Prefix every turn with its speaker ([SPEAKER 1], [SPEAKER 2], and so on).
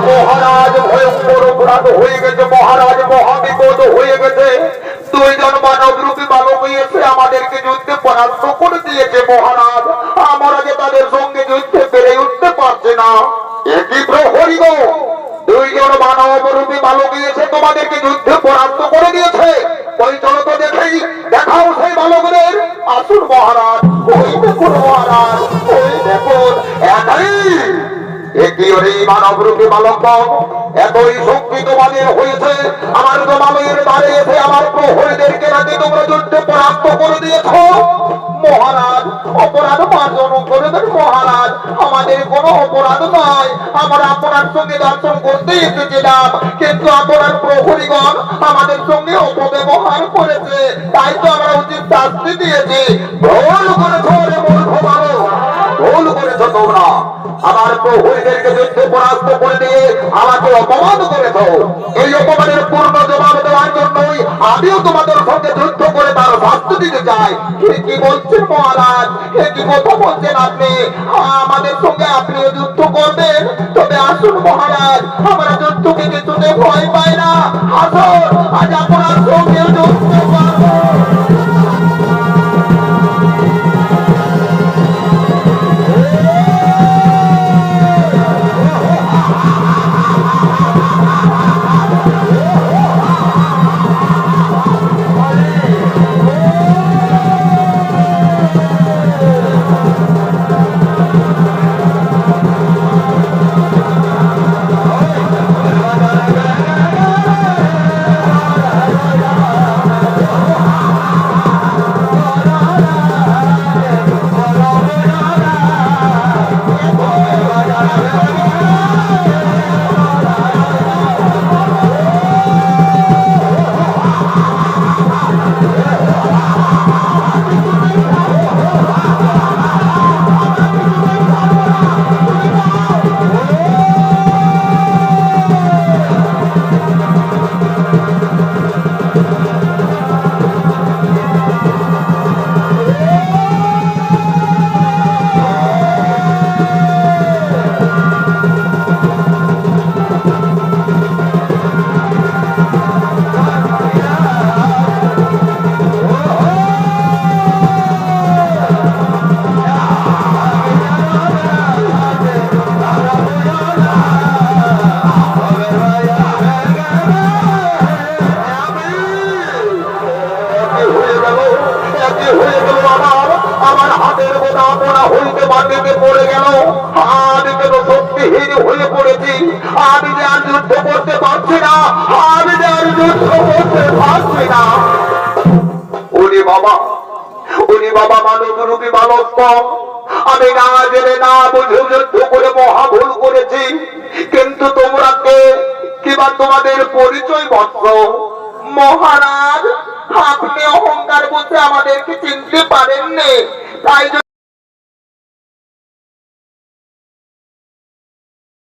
[SPEAKER 1] মহারাজ ভয়ঙ্কর অপরাধ হয়ে গেছে, মহারাজ মহাবিপদ হয়ে গেছে। দুইজন মানব রূপী বালক এসে আমাদেরকে যুদ্ধে পরাস্ত করে দিয়েছে মহারাজ। আমরা যে তাদের সঙ্গে যুদ্ধে পেরে উঠতে পারছে না। একই প্রহরী গো, দুইজন মানব রূপী বালক এসে তোমাদেরকে যুদ্ধে পরাস্ত করে দিয়েছে। ওই চলো তো দেখেই, দেখাও সেই বালকদের। আসুন মহারাজ, ওই দেখুন মহারাজ, ওই দেখুন। একই মানব রূপী বালক এতই শক্তি তোমাদের হয়েছে, আমার তোমাদের দ্বারে এসে আমার প্রহরীদেরকে নাকি তোমরা যুদ্ধে পরাস্ত করে দিয়েছ। মহারাজ অপরাধ মার্জন করবেন মহারাজ, আমাদের কোনো অপরাধ নয়। আমরা আপনার সঙ্গে দর্শন করতে এসেছিলাম, কিন্তু আপনার প্রহরীগণ আমাদের সঙ্গে অপব্যবহার করেছে, তাই তো আমরা উচিত শাস্তি দিয়েছি। ভুল করেছ রে মূর্খ বালক, ভুল করেছ তোমরা। আমার প্রহরীদেরকে যুদ্ধে পরাস্ত করে দিয়ে আমাকে অপমান করেছ। এই অপমানের পূর্ণ জবাব দেওয়ার জন্যই আমিও তোমাদের সঙ্গে যুদ্ধ করে তার শাস্তি দিতে চাই। কি বলছেন মহারাজ, কি কথা বলছেন আপনি? আমাদের সঙ্গে আপনিও যুদ্ধ করবেন? তবে আসুন মহারাজ, আমরা যুদ্ধকে কিছুতে ভয় পাই না। আসুন, আজ আপনার সঙ্গে যুদ্ধ করবো। আমার হাতের বোঝা পোড়া হইতে মাটিতে পড়ে গেল। আমি কেন শক্তিহীন হয়ে পড়েছি। আমি যে আর যুদ্ধ করতে পারছি না, আমি যে আর যুদ্ধ করতে পারছি না। উনি বাবা মানব রূপী বালক, আমি না জেনে না বুঝে যুদ্ধ করে মহা ভুল করেছি। কিন্তু তোমরা কে, কিবা তোমাদের পরিচয় বৎস? মহারাজ, আপনি অহংকার বলতে আমাদেরকে চিনতে পারেননি, তাই